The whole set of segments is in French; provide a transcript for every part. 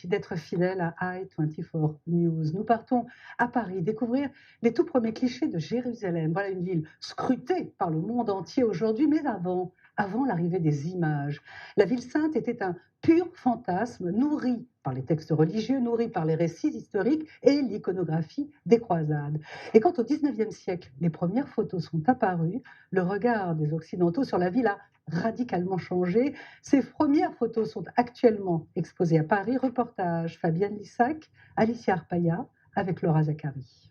D'être fidèle à i24 News. Nous partons à Paris découvrir les tout premiers clichés de Jérusalem. Voilà une ville scrutée par le monde entier aujourd'hui, mais avant l'arrivée des images. La ville sainte était un pur fantasme nourri par les textes religieux, nourri par les récits historiques et l'iconographie des croisades. Et quand au 19e siècle, les premières photos sont apparues, le regard des Occidentaux sur la ville a radicalement changé. Ces premières photos sont actuellement exposées à Paris. Reportage Fabienne Lissac, Alicia Arpaia avec Laura Zacharie.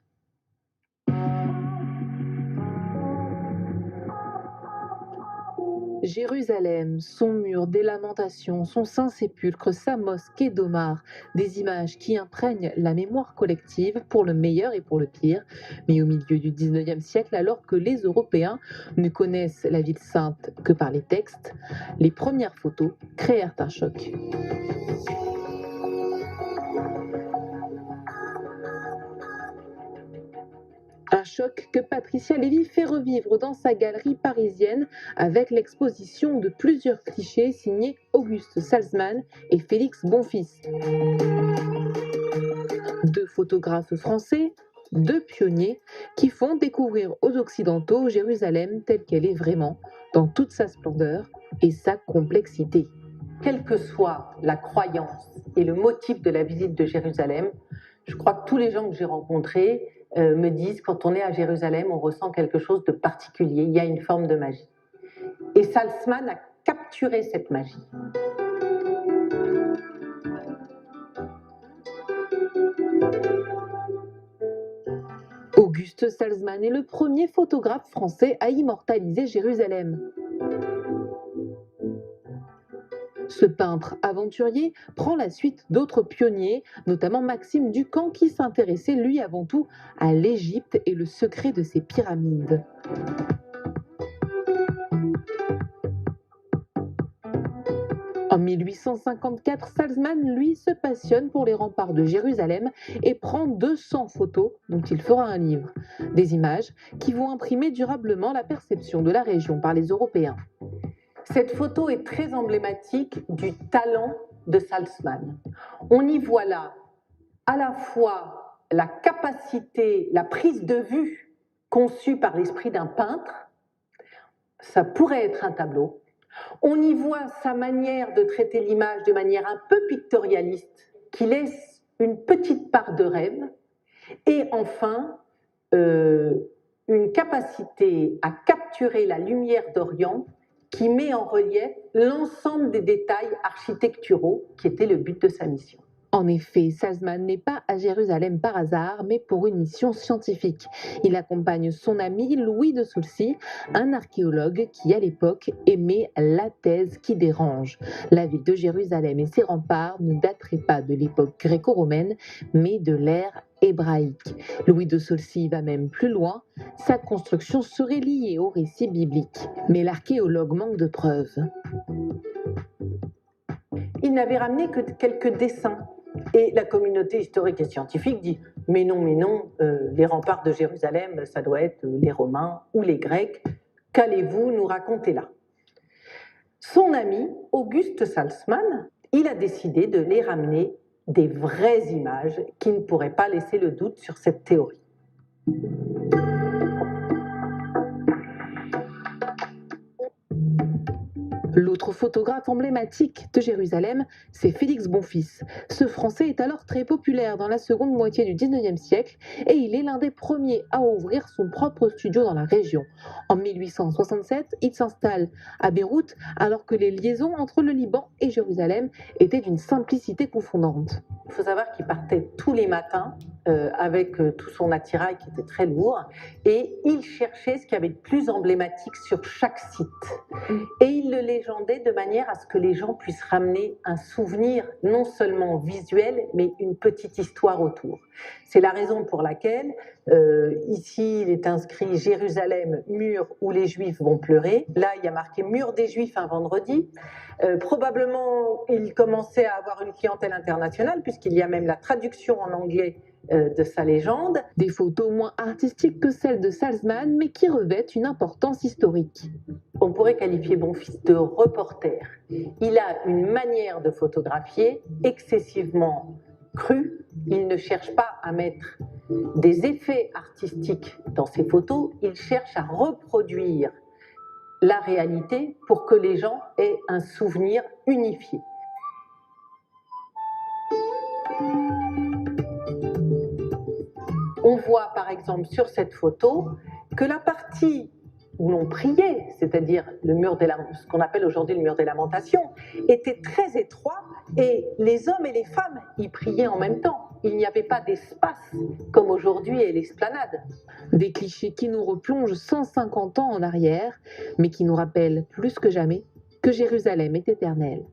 Jérusalem, son mur des lamentations, son Saint-Sépulcre, sa mosquée d'Omar, des images qui imprègnent la mémoire collective pour le meilleur et pour le pire. Mais au milieu du 19e siècle, alors que les Européens ne connaissent la ville sainte que par les textes, les premières photos créèrent un choc. Un choc que Patricia Lévy fait revivre dans sa galerie parisienne avec l'exposition de plusieurs clichés signés Auguste Salzmann et Félix Bonfils. Deux photographes français, deux pionniers qui font découvrir aux Occidentaux Jérusalem telle qu'elle est vraiment, dans toute sa splendeur et sa complexité. Quelle que soit la croyance et le motif de la visite de Jérusalem, je crois que tous les gens que j'ai rencontrés me disent quand on est à Jérusalem, on ressent quelque chose de particulier, il y a une forme de magie. Et Salzmann a capturé cette magie. Auguste Salzmann est le premier photographe français à immortaliser Jérusalem. Ce peintre aventurier prend la suite d'autres pionniers, notamment Maxime Ducamp qui s'intéressait lui avant tout à l'Égypte et le secret de ses pyramides. En 1854, Salzmann, lui, se passionne pour les remparts de Jérusalem et prend 200 photos dont il fera un livre. Des images qui vont imprimer durablement la perception de la région par les Européens. Cette photo est très emblématique du talent de Salzmann. On y voit là à la fois la capacité, la prise de vue conçue par l'esprit d'un peintre, ça pourrait être un tableau. On y voit sa manière de traiter l'image de manière un peu pictorialiste, qui laisse une petite part de rêve, et enfin une capacité à capturer la lumière d'Orient qui met en relief l'ensemble des détails architecturaux qui étaient le but de sa mission. En effet, Salzmann n'est pas à Jérusalem par hasard, mais pour une mission scientifique. Il accompagne son ami Louis de Saulcy, un archéologue qui, à l'époque, émet la thèse qui dérange. La ville de Jérusalem et ses remparts ne dateraient pas de l'époque gréco-romaine, mais de l'ère hébraïque. Louis de Saulcy va même plus loin, sa construction serait liée au récit biblique. Mais l'archéologue manque de preuves. Il n'avait ramené que quelques dessins. Et la communauté historique et scientifique dit « mais non, les remparts de Jérusalem, ça doit être les Romains ou les Grecs. Qu'allez-vous nous raconter là ?» Son ami, Auguste Salzmann, il a décidé de les ramener des vraies images qui ne pourraient pas laisser le doute sur cette théorie. L'autre photographe emblématique de Jérusalem, c'est Félix Bonfils. Ce Français est alors très populaire dans la seconde moitié du 19e siècle et il est l'un des premiers à ouvrir son propre studio dans la région. En 1867, il s'installe à Beyrouth alors que les liaisons entre le Liban et Jérusalem étaient d'une simplicité confondante. Il faut savoir qu'il partait tous les matins avec tout son attirail qui était très lourd et il cherchait ce qu'il y avait de plus emblématique sur chaque site. Et il le légendait de manière à ce que les gens puissent ramener un souvenir non seulement visuel mais une petite histoire autour. C'est la raison pour laquelle ici il est inscrit Jérusalem, mur où les Juifs vont pleurer. Là il y a marqué mur des Juifs un vendredi. Probablement il commençait à avoir une clientèle internationale puisqu'il y a même la traduction en anglais de sa légende. Des photos moins artistiques que celles de Salzmann, mais qui revêtent une importance historique. qu'on pourrait qualifier mon fils de reporter. Il a une manière de photographier excessivement crue. Il ne cherche pas à mettre des effets artistiques dans ses photos, il cherche à reproduire la réalité pour que les gens aient un souvenir unifié. On voit par exemple sur cette photo que la partie où l'on priait, c'est-à-dire ce qu'on appelle aujourd'hui le mur des lamentations, était très étroit et les hommes et les femmes y priaient en même temps. Il n'y avait pas d'espace comme aujourd'hui est l'esplanade. Des clichés qui nous replongent 150 ans en arrière, mais qui nous rappellent plus que jamais que Jérusalem est éternelle.